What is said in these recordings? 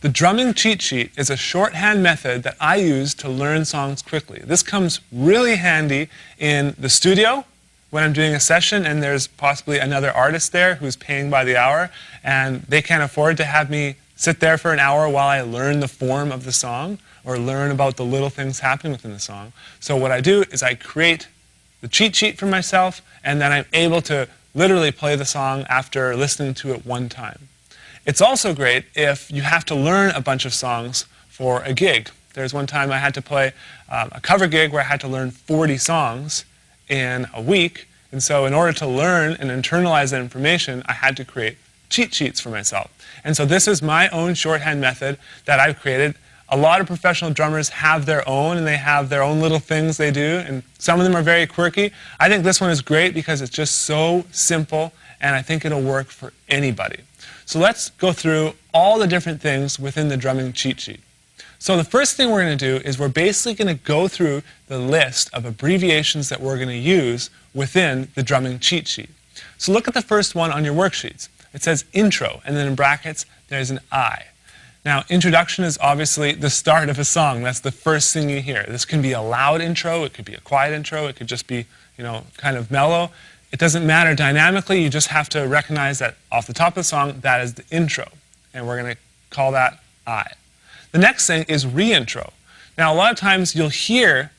The drumming cheat sheet is a shorthand method that I use to learn songs quickly. This comes really handy in the studio when I'm doing a session and there's possibly another artist there who's paying by the hour and they can't afford to have me sit there for an hour while I learn the form of the song or learn about the little things happening within the song. So what I do is I create the cheat sheet for myself and then I'm able to literally play the song after listening to it one time. It's also great if you have to learn a bunch of songs for a gig. There's one time I had to play a cover gig where I had to learn 40 songs in a week, and so in order to learn and internalize that information, I had to create cheat sheets for myself. And so this is my own shorthand method that I've created. A lot of professional drummers have their own, and they have their own little things they do, and some of them are very quirky. I think this one is great because it's just so simple, and I think it'll work for anybody. So let's go through all the different things within the drumming cheat sheet. So the first thing we're going to do is we're basically going to go through the list of abbreviations that we're going to use within the drumming cheat sheet. So look at the first one on your worksheets. It says intro, and then in brackets there's an I. Now, introduction is obviously the start of a song. That's the first thing you hear. This can be a loud intro, it could be a quiet intro, it could just be, kind of mellow. It doesn't matter dynamically, you just have to recognize that off the top of the song, that is the intro. And we're going to call that I. The next thing is reintro. Now, a lot of times you'll hear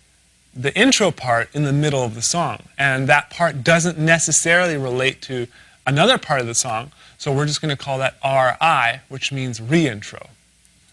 the intro part in the middle of the song, and that part doesn't necessarily relate to another part of the song, so we're just going to call that RI, which means reintro.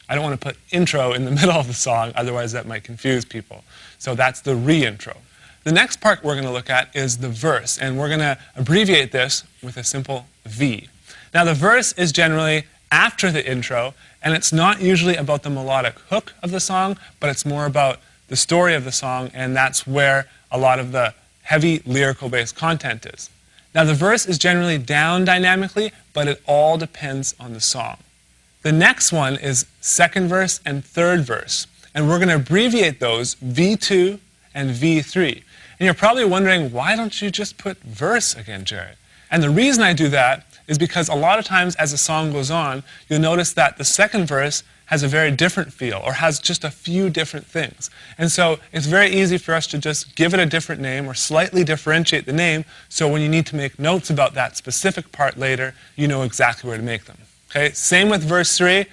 I don't want to put intro in the middle of the song, otherwise that might confuse people. So that's the reintro. The next part we're going to look at is the verse, and we're going to abbreviate this with a simple V. Now, the verse is generally after the intro, and it's not usually about the melodic hook of the song, but it's more about the story of the song, and that's where a lot of the heavy lyrical-based content is. Now, the verse is generally down dynamically, but it all depends on the song. The next one is second verse and third verse, and we're going to abbreviate those V2 and V3. And you're probably wondering, why don't you just put verse again, Jared? And the reason I do that is because a lot of times as the song goes on, you'll notice that the second verse has a very different feel or has just a few different things. And so it's very easy for us to just give it a different name or slightly differentiate the name so when you need to make notes about that specific part later, you know exactly where to make them. Okay? Same with verse 3.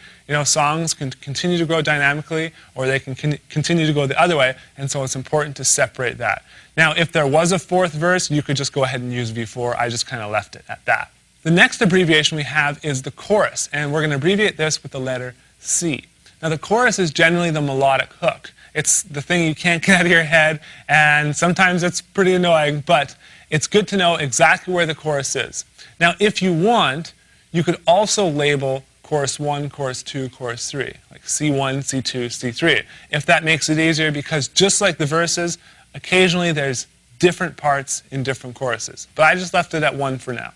Songs can continue to grow dynamically or they can continue to go the other way, and so it's important to separate that. Now, if there was a fourth verse, you could just go ahead and use V4. I just kind of left it at that. The next abbreviation we have is the chorus, and we're going to abbreviate this with the letter C. Now, the chorus is generally the melodic hook. It's the thing you can't get out of your head, and sometimes it's pretty annoying, but it's good to know exactly where the chorus is. Now, if you want, you could also label chorus 1, chorus 2, chorus 3, like C1, C2, C3, if that makes it easier, because just like the verses, occasionally there's different parts in different choruses. But I just left it at 1 for now.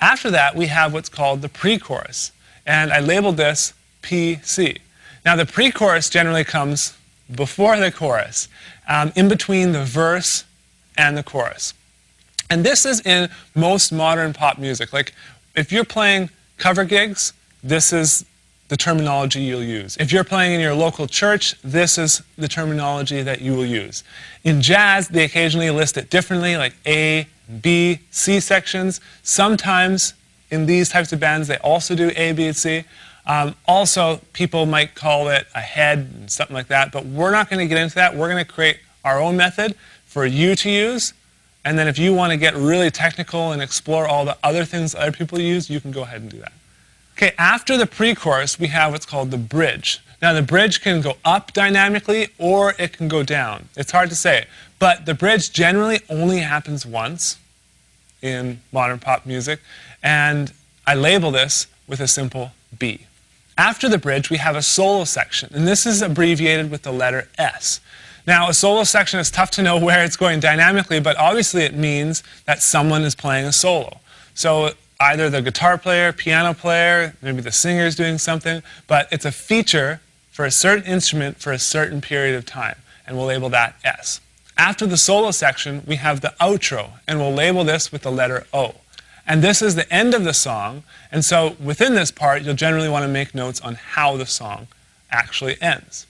After that, we have what's called the pre-chorus, and I labeled this PC. Now, the pre-chorus generally comes before the chorus, in between the verse and the chorus. And this is in most modern pop music. Like, if you're playing cover gigs, this is the terminology you'll use. If you're playing in your local church, this is the terminology that you will use. In jazz, they occasionally list it differently, like A, B, C sections. Sometimes in these types of bands, they also do A, B, and C. Also, people might call it a head and something like that, but we're not going to get into that. We're going to create our own method for you to use, and then if you want to get really technical and explore all the other things other people use, you can go ahead and do that. Okay, after the pre-chorus, we have what's called the bridge. Now, the bridge can go up dynamically, or it can go down. It's hard to say, but the bridge generally only happens once in modern pop music, and I label this with a simple B. After the bridge, we have a solo section, and this is abbreviated with the letter S. Now, a solo section is tough to know where it's going dynamically, but obviously it means that someone is playing a solo. So either the guitar player, piano player, maybe the singer is doing something, but it's a feature for a certain instrument for a certain period of time, and we'll label that S. After the solo section, we have the outro, and we'll label this with the letter O. And this is the end of the song. And so within this part, you'll generally want to make notes on how the song actually ends.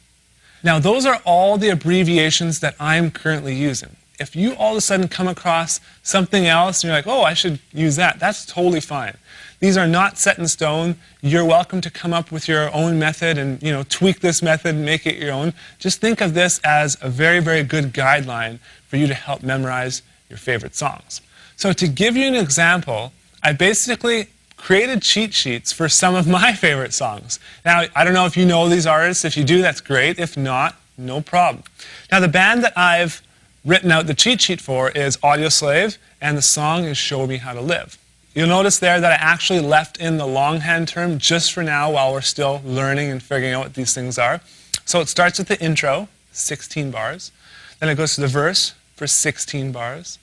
Now, those are all the abbreviations that I'm currently using. If you all of a sudden come across something else and you're like, oh, I should use that, that's totally fine. These are not set in stone. You're welcome to come up with your own method and tweak this method and make it your own. Just think of this as a very, very good guideline for you to help memorize your favorite songs. So to give you an example, I basically created cheat sheets for some of my favorite songs. Now, I don't know if you know these artists. If you do, that's great. If not, no problem. Now, the band that I've written out the cheat sheet for is Audioslave, and the song is Show Me How to Live. You'll notice there that I actually left in the longhand term just for now while we're still learning and figuring out what these things are. So it starts with the intro, 16 bars. Then it goes to the verse for 16 bars.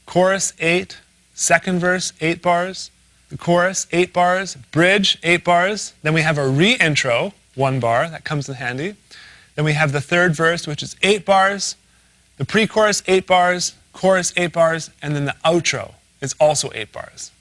Chorus 8, second verse 8 bars. The chorus, 8 bars, bridge, 8 bars. Then we have a re-intro, 1 bar, that comes in handy. Then we have the third verse, which is 8 bars, the pre-chorus, 8 bars, chorus, 8 bars, and then the outro is also 8 bars.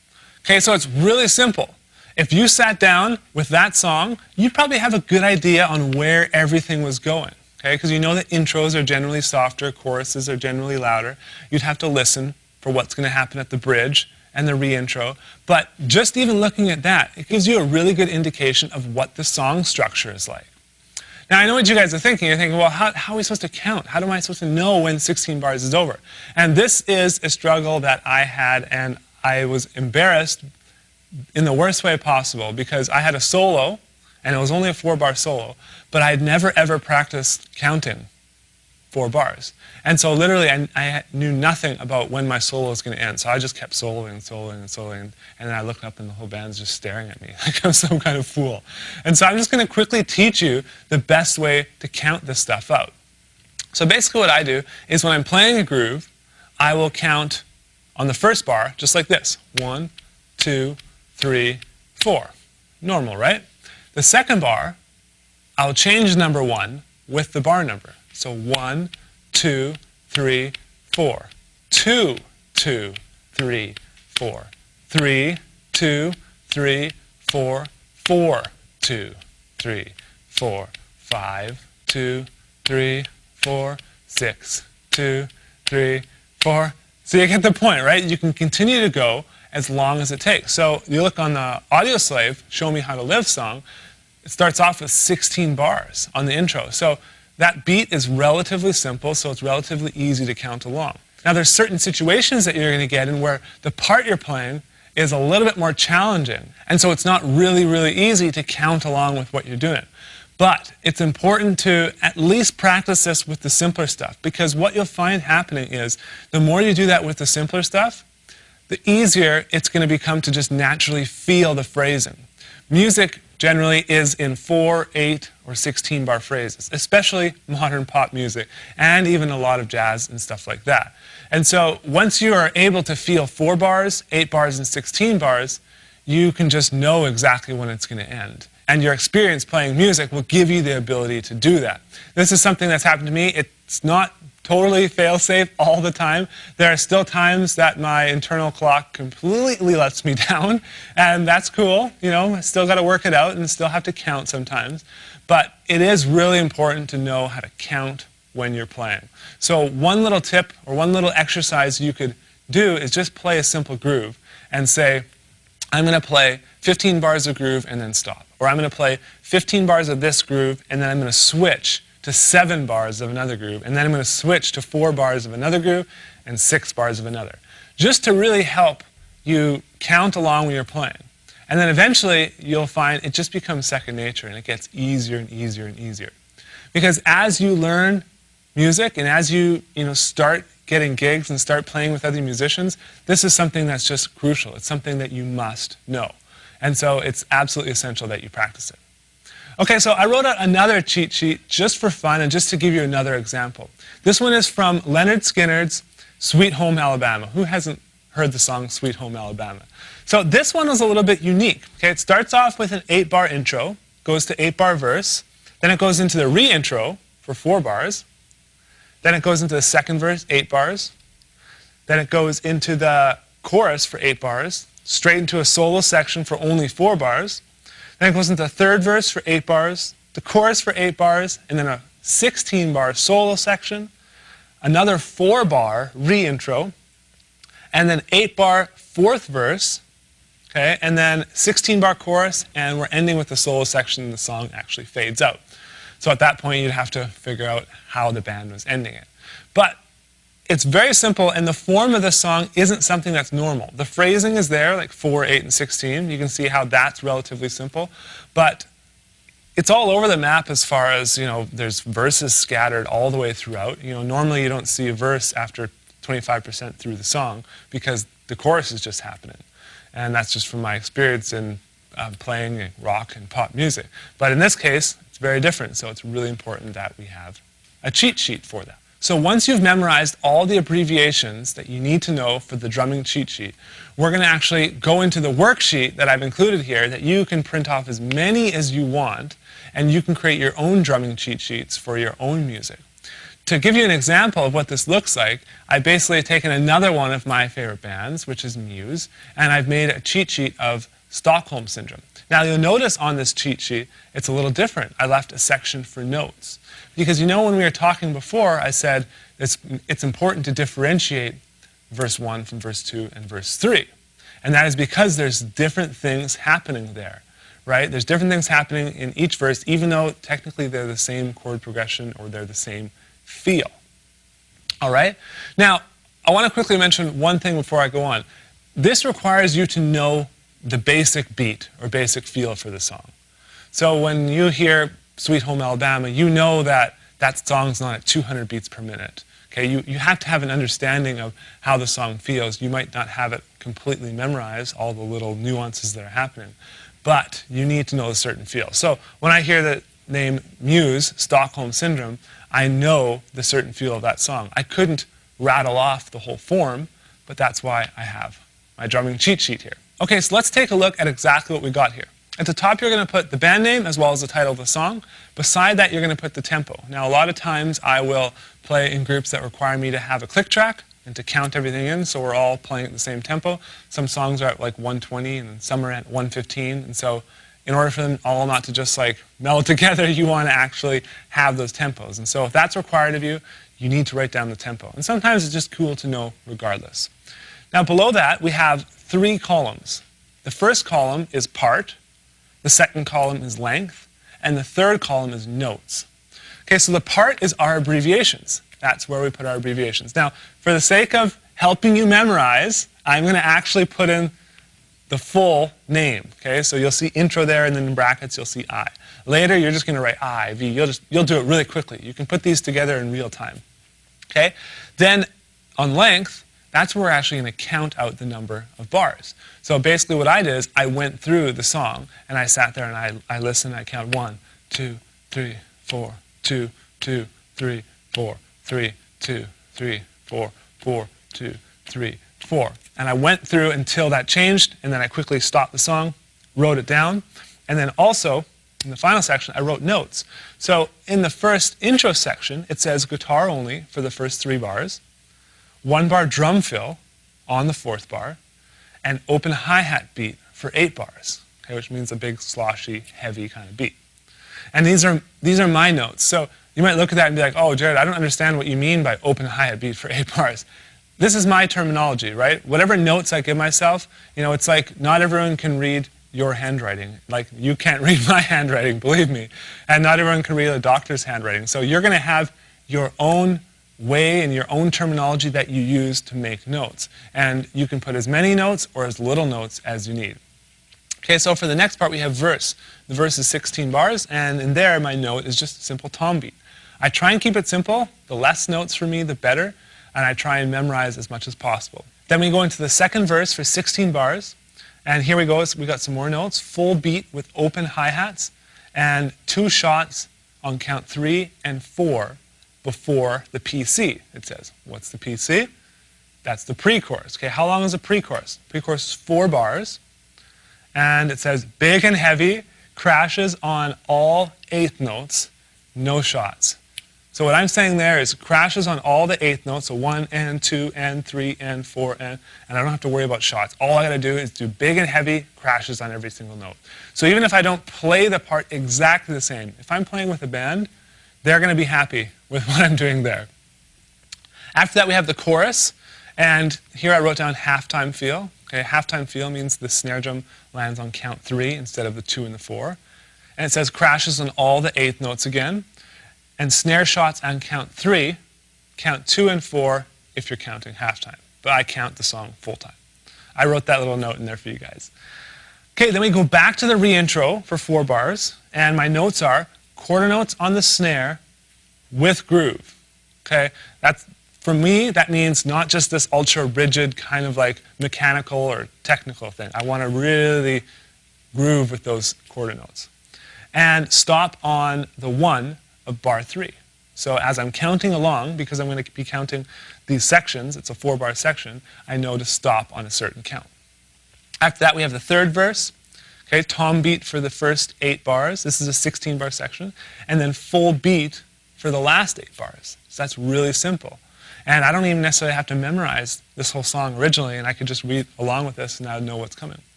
Okay, so it's really simple. If you sat down with that song, you'd probably have a good idea on where everything was going. Okay, because you know that intros are generally softer, choruses are generally louder. You'd have to listen for what's going to happen at the bridge and the re-intro. But just even looking at that, it gives you a really good indication of what the song structure is like. Now, I know what you guys are thinking. You're thinking, well, how are we supposed to count? How am I supposed to know when 16 bars is over? And this is a struggle that I had, and I was embarrassed in the worst way possible because I had a solo, and it was only a 4-bar solo, but I had never, ever practiced counting 4 bars. And so literally, I knew nothing about when my solo was going to end. So I just kept soloing and soloing and soloing. And then I looked up and the whole band's just staring at me like I'm some kind of fool. And so I'm just going to quickly teach you the best way to count this stuff out. So basically what I do is when I'm playing a groove, I will count on the first bar just like this. 1, 2, 3, 4. Normal, right? The second bar, I'll change number 1 with the bar number. So 1, 2, 3, 4. 2, 2, 3, 4. 3, 2, 3, 4. 4, 2, 3, 4. 5, 2, 3, 4. 6, 2, 3, 4. So you get the point, right? You can continue to go as long as it takes. So you look on the Audioslave, Show Me How to Live song, it starts off with 16 bars on the intro. So that beat is relatively simple, so it's relatively easy to count along. Now there's certain situations that you're going to get in where the part you're playing is a little bit more challenging. And so it's not really, really easy to count along with what you're doing. But it's important to at least practice this with the simpler stuff, because what you'll find happening is the more you do that with the simpler stuff, the easier it's going to become to just naturally feel the phrasing. Music generally is in 4, 8, or 16-bar phrases, especially modern pop music, and even a lot of jazz and stuff like that. And so once you are able to feel 4 bars, 8 bars, and 16 bars, you can just know exactly when it's going to end. And your experience playing music will give you the ability to do that. This is something that's happened to me. It's not totally fail-safe all the time. There are still times that my internal clock completely lets me down, and that's cool. I still got to work it out and still have to count sometimes. But it is really important to know how to count when you're playing. So one little tip or one little exercise you could do is just play a simple groove and say, I'm going to play 15 bars of groove and then stop. Or I'm going to play 15 bars of this groove and then I'm going to switch to 7 bars of another groove, and then I'm going to switch to 4 bars of another groove and 6 bars of another, just to really help you count along when you're playing. And then eventually you'll find it just becomes second nature and it gets easier and easier and easier. Because as you learn music and as you start getting gigs and start playing with other musicians, this is something that's just crucial. It's something that you must know. And so it's absolutely essential that you practice it. Okay, so I wrote out another cheat sheet just for fun and just to give you another example. This one is from Leonard Skinner's Sweet Home Alabama. Who hasn't heard the song Sweet Home Alabama? So this one is a little bit unique. Okay, it starts off with an 8-bar intro, goes to 8-bar verse, then it goes into the re-intro for 4 bars, then it goes into the second verse, 8 bars, then it goes into the chorus for 8 bars, straight into a solo section for only 4 bars. Then it goes into the third verse for 8 bars, the chorus for 8 bars, and then a 16-bar solo section, another 4-bar re-intro, and then 8-bar fourth verse, okay, and then 16-bar chorus, and we're ending with the solo section, and the song actually fades out. So at that point, you'd have to figure out how the band was ending it. But it's very simple, and the form of the song isn't something that's normal. The phrasing is there, like 4, 8, and 16. You can see how that's relatively simple. But it's all over the map as far as, there's verses scattered all the way throughout. Normally you don't see a verse after 25% through the song because the chorus is just happening. And that's just from my experience in playing rock and pop music. But in this case, it's very different, so it's really important that we have a cheat sheet for that. So once you've memorized all the abbreviations that you need to know for the drumming cheat sheet, we're going to actually go into the worksheet that I've included here that you can print off as many as you want, and you can create your own drumming cheat sheets for your own music. To give you an example of what this looks like, I basically have taken another one of my favorite bands, which is Muse, and I've made a cheat sheet of Stockholm Syndrome. Now you'll notice on this cheat sheet, it's a little different. I left a section for notes. Because when we were talking before, I said it's important to differentiate verse 1 from verse 2 and verse 3. And that is because there's different things happening there, right? There's different things happening in each verse, even though technically they're the same chord progression or they're the same feel. All right? Now, I want to quickly mention one thing before I go on. This requires you to know the basic beat or basic feel for the song. So when you hear Sweet Home Alabama, you know that that song's not at 200 beats per minute. Okay? You have to have an understanding of how the song feels. You might not have it completely memorized, all the little nuances that are happening, but you need to know a certain feel. So when I hear the name Muse, Stockholm Syndrome, I know the certain feel of that song. I couldn't rattle off the whole form, but that's why I have my drumming cheat sheet here. Okay, so let's take a look at exactly what we got here. At the top, you're going to put the band name as well as the title of the song. Beside that, you're going to put the tempo. Now, a lot of times, I will play in groups that require me to have a click track and to count everything in, so we're all playing at the same tempo. Some songs are at like 120, and some are at 115, and so in order for them all not to just like meld together, you want to actually have those tempos. And so if that's required of you, you need to write down the tempo. And sometimes it's just cool to know regardless. Now, below that, we have 3 columns. The first column is part. The second column is length, and the third column is notes. Okay, so the part is our abbreviations. That's where we put our abbreviations. Now, for the sake of helping you memorize, I'm going to actually put in the full name. Okay, so you'll see intro there, and then in brackets you'll see I. Later, you're just going to write I, V. You'll do it really quickly. You can put these together in real time. Okay, then on length, that's where we're actually going to count out the number of bars. So basically what I did is I went through the song, and I sat there and I listened, and I count 1, 2, 3, 4, 2, 2, 3, 4, 3, 2, 3, 4, 4, 2, 3, 4. And I went through until that changed, and then I quickly stopped the song, wrote it down, and then also, in the final section, I wrote notes. So in the first intro section, it says guitar only for the first 3 bars, 1 bar drum fill on the 4th bar, and open hi-hat beat for 8 bars, okay, which means a big, sloshy, heavy kind of beat. And these are my notes. So you might look at that and be like, oh, Jared, I don't understand what you mean by open hi-hat beat for 8 bars. This is my terminology, right? Whatever notes I give myself, it's like not everyone can read your handwriting. Like, you can't read my handwriting, believe me. And not everyone can read a doctor's handwriting. So you're going to have your own way and your own terminology that you use to make notes. And you can put as many notes or as little notes as you need. Okay, so for the next part, we have verse. The verse is 16 bars, and in there, my note is just a simple tom beat. I try and keep it simple. The less notes for me, the better. And I try and memorize as much as possible. Then we go into the second verse for 16 bars. And here we go. We got some more notes. Full beat with open hi-hats and 2 shots on count 3 and 4 before the PC, it says. What's the PC? That's the pre-chorus. Okay, how long is a pre-chorus? Pre-chorus is 4 bars. And it says big and heavy, crashes on all 8th notes, no shots. So what I'm saying there is crashes on all the eighth notes, so 1 and 2 and 3 and 4 and I don't have to worry about shots. All I got to do is do big and heavy crashes on every single note. So even if I don't play the part exactly the same, if I'm playing with a band, they're going to be happy with what I'm doing there. After that, we have the chorus, and here I wrote down halftime feel. Okay, halftime feel means the snare drum lands on count 3 instead of the 2 and the 4. And it says crashes on all the eighth notes again. And snare shots on count 3, count 2 and 4 if you're counting halftime. But I count the song full time. I wrote that little note in there for you guys. Okay, then we go back to the re-intro for 4 bars. And my notes are quarter notes on the snare with groove. Okay, for me, that means not just this ultra rigid kind of like mechanical or technical thing. I want to really groove with those quarter notes. And stop on the 1 of bar 3. So as I'm counting along, because I'm going to be counting these sections, it's a 4-bar section, I know to stop on a certain count. After that, we have the third verse. Okay, tom beat for the first 8 bars. This is a 16-bar section. And then full beat for the last 8 bars. So that's really simple. And I don't even necessarily have to memorize this whole song originally, and I could just read along with this and I would know what's coming.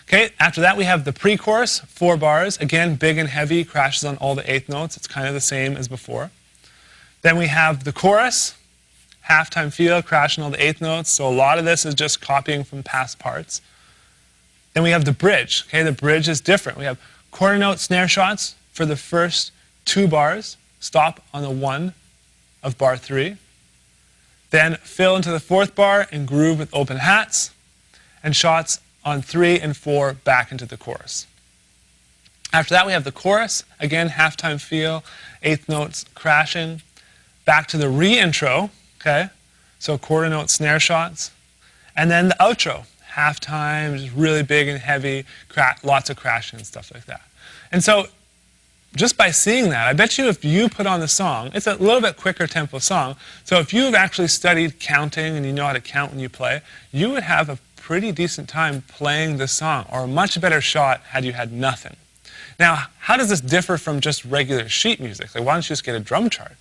Okay, after that we have the pre-chorus, 4 bars. Again, big and heavy, crashes on all the eighth notes. It's kind of the same as before. Then we have the chorus, halftime feel, crashing all the eighth notes. So a lot of this is just copying from past parts. Then we have the bridge. Okay, the bridge is different. We have quarter note snare shots for the first 2 bars. Stop on the 1 of bar 3. Then fill into the 4th bar and groove with open hats. And shots on 3 and 4 back into the chorus. After that, we have the chorus. Again, halftime feel, eighth notes crashing. Back to the re-intro, okay? So quarter note snare shots. And then the outro, halftime, just really big and heavy, lots of crashing and stuff like that. And so just by seeing that, I bet you if you put on the song, it's a little bit quicker tempo song, so if you've actually studied counting and you know how to count when you play, you would have a pretty decent time playing this song, or a much better shot had you had nothing. Now, how does this differ from just regular sheet music? Like, why don't you just get a drum chart?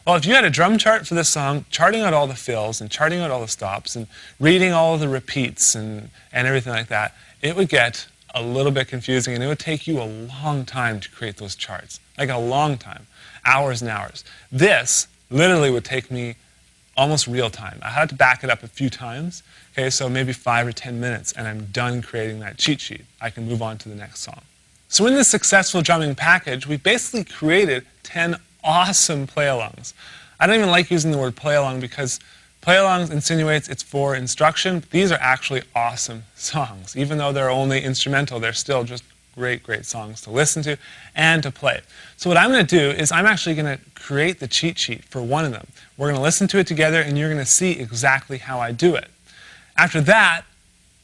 Well, if you had a drum chart for this song, charting out all the fills and charting out all the stops and reading all of the repeats and everything like that, it would get a little bit confusing, and it would take you a long time to create those charts. Like a long time, hours and hours. This literally would take me almost real time. I had to back it up a few times, okay, so maybe 5 or 10 minutes, and I'm done creating that cheat sheet. I can move on to the next song. So in this successful drumming package, we basically created 10 awesome play-alongs. I don't even like using the word play-along because play-alongs insinuates it's for instruction, but these are actually awesome songs. Even though they're only instrumental, they're still just great, great songs to listen to and to play. So what I'm going to do is I'm actually going to create the cheat sheet for one of them. We're going to listen to it together, and you're going to see exactly how I do it. After that,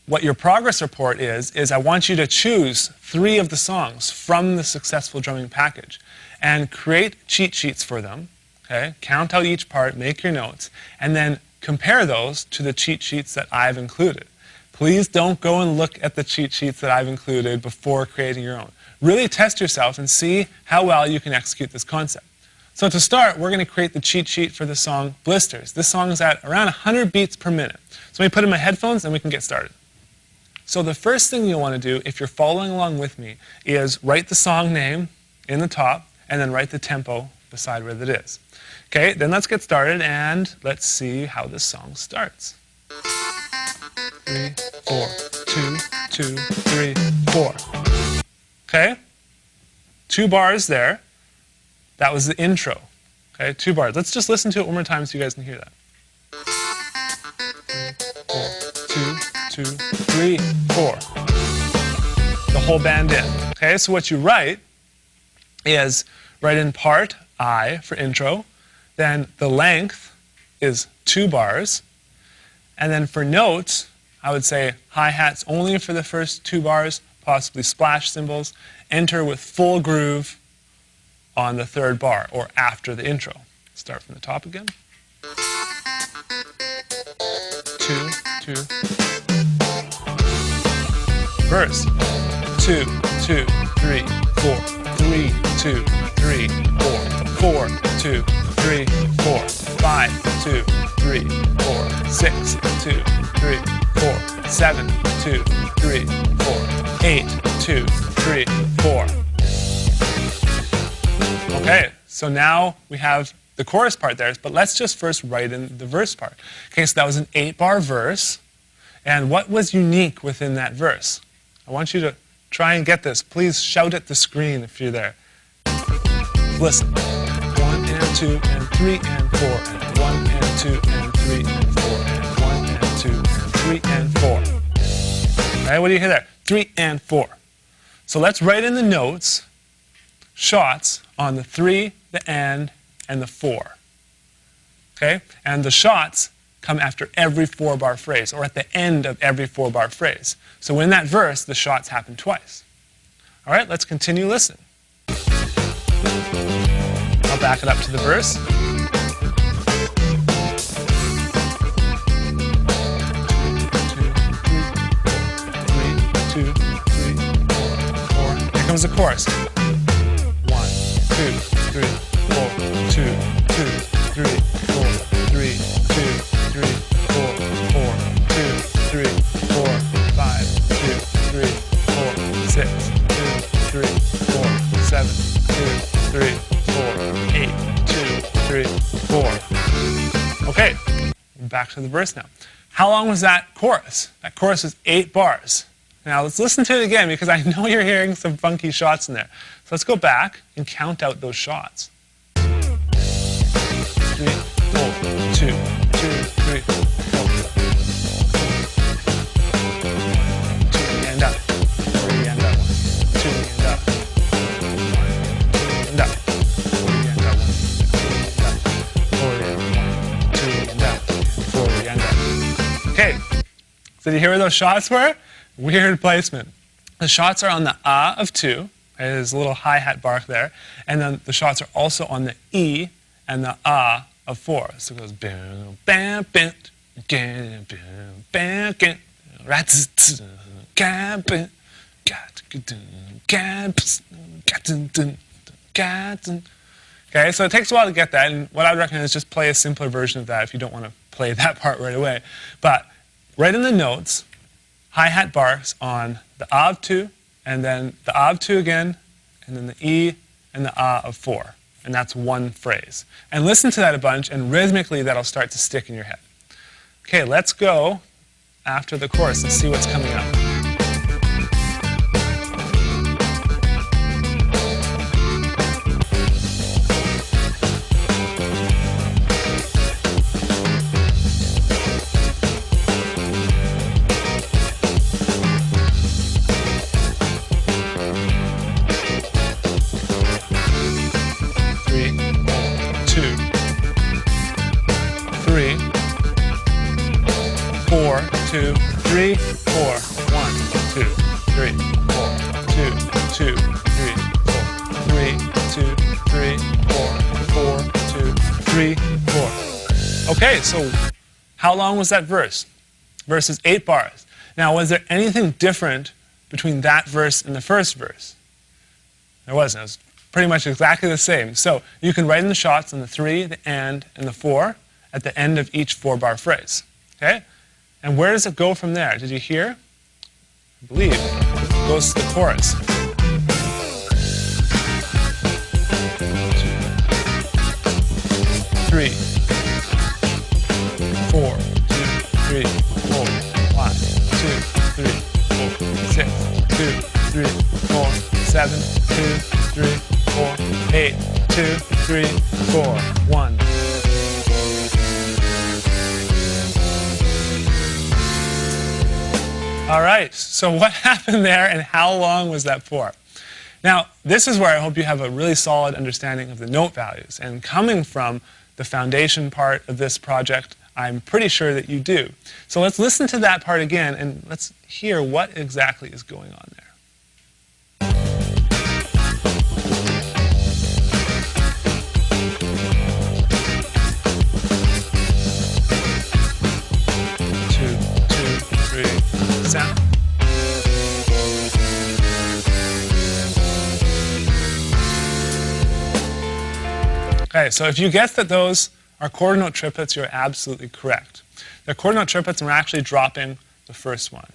what your progress report is I want you to choose 3 of the songs from the successful drumming package and create cheat sheets for them. Okay? Count out each part, make your notes, and then compare those to the cheat sheets that I've included. Please don't go and look at the cheat sheets that I've included before creating your own. Really test yourself and see how well you can execute this concept. So to start, we're going to create the cheat sheet for the song Blisters. This song is at around 100 beats per minute. So let me put in my headphones and we can get started. So the first thing you'll want to do, if you're following along with me, is write the song name in the top and then write the tempo beside where it is. Okay, then let's get started and let's see how this song starts. 3, 4, 2, 2, 3, 4. Okay? 2 bars there. That was the intro. Okay, 2 bars. Let's just listen to it one more time so you guys can hear that. 3, 4, 2, 2, 3, 4. The whole band in. Okay, so what you write is write in part I for intro, then the length is 2 bars, and then for notes, I would say hi-hats only for the first 2 bars, possibly splash cymbals, enter with full groove on the 3rd bar, or after the intro. Start from the top again. 2, 2. Verse. 2, 2, 3, 4. 3, 2, 3, 4. 4, 2, 3, 3, 4, 5, 2, 3, 4, 6, 2, 3, 4, 7, 2, 3, 4, 8, 2, 3, 4. Okay, so now we have the chorus part there, but let's just first write in the verse part. Okay, so that was an 8-bar verse, and what was unique within that verse? I want you to try and get this. Please shout at the screen if you're there. Listen. 1 and 2 and 3 and 4 and 1 and 2 and 3 and 4 and 1 and 2 and 3 and 4. All right, what do you hear there? 3 and 4. So let's write in the notes shots on the 3, the and the 4. Okay? And the shots come after every 4-bar phrase, or at the end of every 4-bar phrase. So in that verse, the shots happen twice. All right, let's continue listening. I'll back it up to the verse. 2, 3, 4. Here comes the chorus. 1, 2, 3, 4, 2, 2, 3, 4, 3, 2, 3, 4, 4, 2, 3, 4, 5, 2, 3, 4, 6, 2, 3, 4, 7, 2, 3, 4, 8, 2, 3, 4. Okay, back to the verse now. How long was that chorus? That chorus was 8 bars. Now let's listen to it again because I know you're hearing some funky shots in there. So let's go back and count out those shots. 3, 4, 2, 2, 3, 4. 2 and up. 3 and up. 2 and up. 2 and up. 4 and up. 4 and up. 4 and up. Okay. So do you hear where those shots were? Weird placement. The shots are on the ah of 2. There's a little hi-hat bark there. And then the shots are also on the E and the ah of 4. So it goes bam, bam, bam, bam, bam, bam. Okay, so it takes a while to get that, and what I would recommend is just play a simpler version of that if you don't want to play that part right away. But write in the notes hi-hat barks on the ah of 2, and then the ah of 2 again, and then the E and the ah of 4. And that's one phrase. And listen to that a bunch, and rhythmically that'll start to stick in your head. Okay, let's go after the chorus and see what's coming up. Four, 2, 3, 4. 1, 2, 3, 4. 2, 2, 3, 4. 3, 2, 3, 4. 4, 2, 3, 4. Okay, so how long was that verse? Verse is 8 bars. Now, was there anything different between that verse and the first verse? There wasn't. It was pretty much exactly the same. So you can write in the shots on the 3, the and the 4 at the end of each 4-bar phrase. Okay? And where does it go from there? Did you hear? I believe it goes to the chorus. 3, 4, 2, 3, 4, 5, 2, 3, 4, 6, 2, 3, 4, 7, 2, 3, 4, 8, 2, 3, 4, 1. All right, so what happened there and how long was that for? Now, this is where I hope you have a really solid understanding of the note values. And coming from the foundation part of this project, I'm pretty sure that you do. So let's listen to that part again and let's hear what exactly is going on there. Sound. Okay, Okay, so if you guess that those are quarter note triplets, you're absolutely correct. They're quarter note triplets, and we're actually dropping the first one.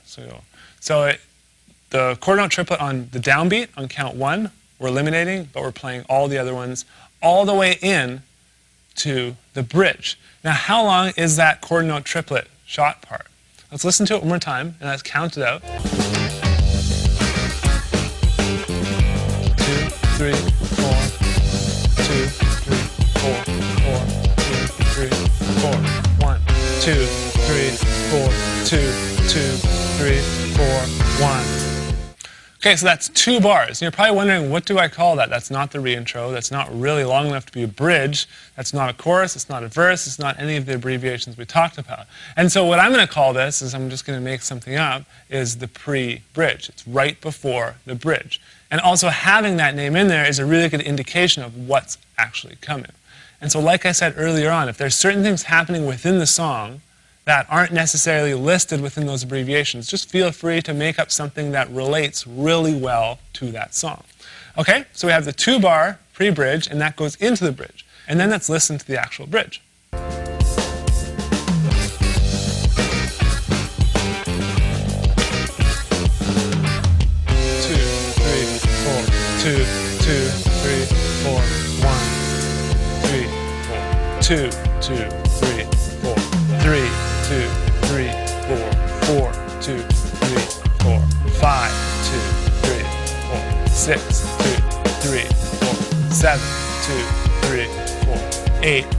The quarter note triplet on the downbeat on count 1, we're eliminating, but we're playing all the other ones all the way in to the bridge. Now, how long is that quarter note triplet shot part? Let's listen to it one more time, and let's count it out. 2, 3, 4, 2, 3, 4, 4, 2, 3, 4, 1, 2, 3, 4, 2, 2, 3, 4, 1. Okay, so that's 2 bars. And you're probably wondering, what do I call that? That's not the reintro. That's not really long enough to be a bridge. That's not a chorus. It's not a verse. It's not any of the abbreviations we talked about. And so what I'm going to call this, is I'm just going to make something up, is the pre-bridge. It's right before the bridge. And also having that name in there is a really good indication of what's actually coming. And so like I said earlier on, if there's certain things happening within the song that aren't necessarily listed within those abbreviations, just feel free to make up something that relates really well to that song. Okay, so we have the 2-bar pre-bridge, and that goes into the bridge. And then let's listen to the actual bridge. 2, 3, 4, 2, 2, 3, 4, 1, 3, 4, 2, 2, 3, 4, 3, 2, 3, 4, 4, 2, 3, 4, 5, 2, 3, 4, 6, 2, 3, 4, 7, 2, 3, 4, 8, 2,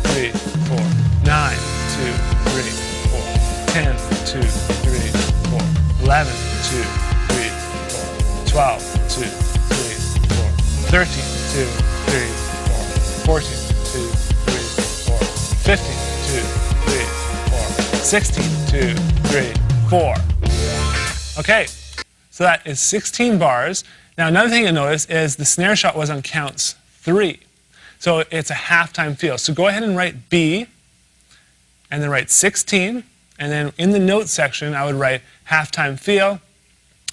3, 4, 9, 2, 3, 4, 10, 2, 3, 4, 11, 2, 3, 4, 12, 2, 3, 4, 13, 2, 3, 4, 14, 2, 3, 4, 15, 2, 3, 4, 16, 2, 3, 4. Okay, so that is 16 bars. Now another thing you'll notice is the snare shot was on counts 3. So it's a halftime feel. So go ahead and write B, and then write 16, and then in the notes section I would write halftime feel.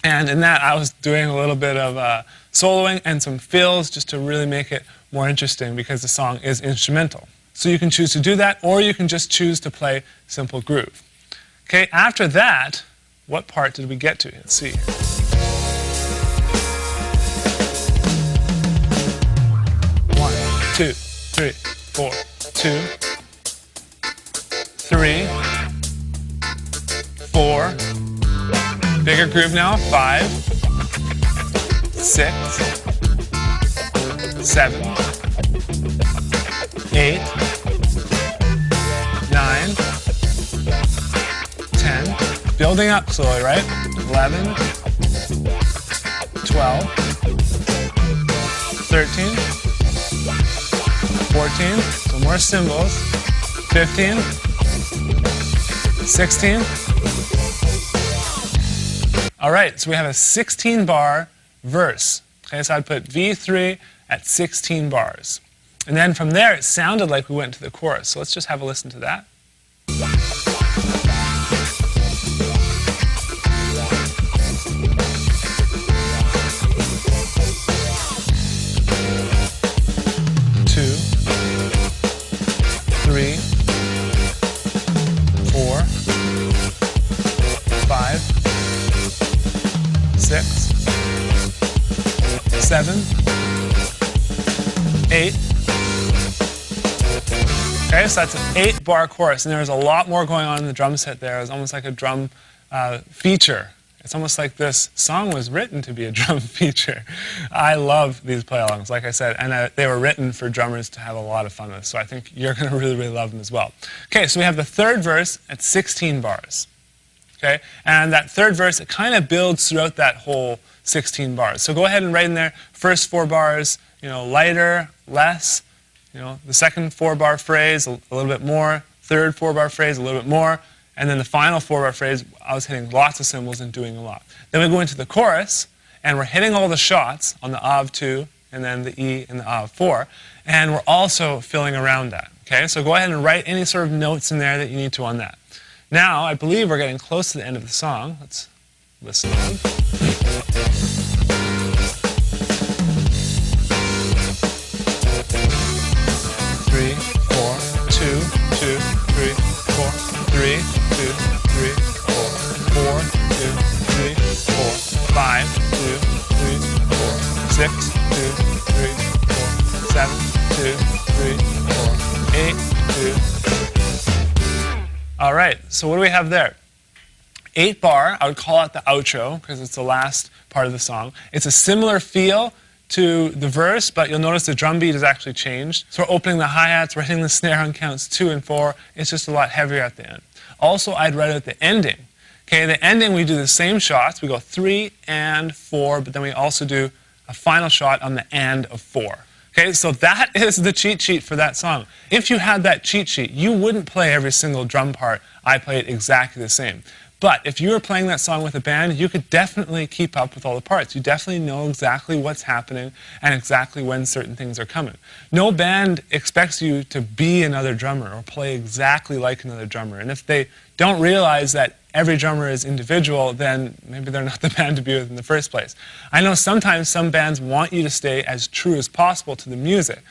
And in that I was doing a little bit of soloing and some fills just to really make it more interesting because the song is instrumental. So you can choose to do that, or you can just choose to play simple groove. Okay, after that, what part did we get to? Let's see. 1, 2, 3, 4, 2, 3, 4. Bigger groove now. 5, 6, 7, 8, 9, 10. Building up slowly, right? 11, 12, 13, 14, so more cymbals, 15, 16. All right, so we have a 16-bar verse. Okay, so I'd put V3 at 16 bars. And then from there, it sounded like we went to the chorus. So let's just have a listen to that. 2, 3, 4, 5, 6, 7, 8. Okay, so that's an 8-bar chorus, and there's a lot more going on in the drum set there. It's almost like a drum feature. It's almost like this song was written to be a drum feature. I love these play-alongs, like I said, and they were written for drummers to have a lot of fun with, so I think you're going to really, really love them as well. Okay, so we have the third verse at 16 bars. Okay, and that third verse, it kind of builds throughout that whole 16 bars. So go ahead and write in there, first 4 bars, lighter, less. The second 4-bar phrase, a little bit more. Third 4-bar phrase, a little bit more. And then the final 4-bar phrase, I was hitting lots of cymbals and doing a lot. Then we go into the chorus, and we're hitting all the shots on the Av 2, and then the E and the Av 4. And we're also filling around that. Okay, so go ahead and write any sort of notes in there that you need to on that. Now, I believe we're getting close to the end of the song. Let's listen in. right, so what do we have there? 8-bar, I would call it the outro because it's the last part of the song. It's a similar feel to the verse, but you'll notice the drum beat is actually changed. So we're opening the hi-hats, we're hitting the snare on counts 2 and 4. It's just a lot heavier at the end. Also, I'd write out the ending. Okay, the ending, we do the same shots. We go 3 and 4, but then we also do a final shot on the and of 4. Okay, so that is the cheat sheet for that song. If you had that cheat sheet, you wouldn't play every single drum part. I play it exactly the same. But if you were playing that song with a band, you could definitely keep up with all the parts. You definitely know exactly what's happening and exactly when certain things are coming. No band expects you to be another drummer or play exactly like another drummer. And if they don't realize that every drummer is individual, then maybe they're not the band to be with in the first place. I know sometimes some bands want you to stay as true as possible to the music.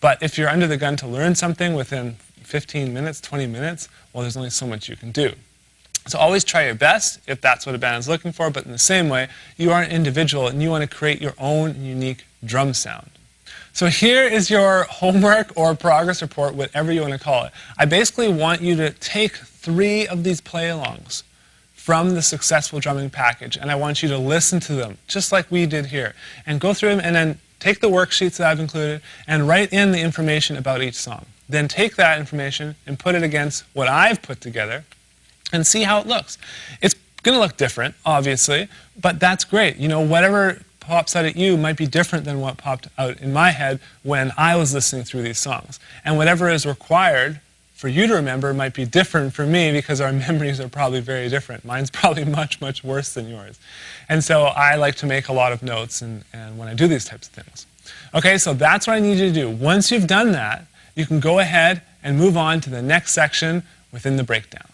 But if you're under the gun to learn something within 15 minutes, 20 minutes, well, there's only so much you can do. So always try your best if that's what a band is looking for, but in the same way, you are an individual and you want to create your own unique drum sound. So here is your homework or progress report, whatever you want to call it. I basically want you to take 3 of these play-alongs from the Successful Drumming package, and I want you to listen to them, just like we did here, and go through them and then take the worksheets that I've included and write in the information about each song. Then take that information and put it against what I've put together and see how it looks. It's going to look different, obviously, but that's great. You know, whatever pops out at you might be different than what popped out in my head when I was listening through these songs. And whatever is required for you to remember might be different for me because our memories are probably very different. Mine's probably much, much worse than yours. And so I like to make a lot of notes and when I do these types of things. Okay, so that's what I need you to do. Once you've done that, you can go ahead and move on to the next section within the breakdown.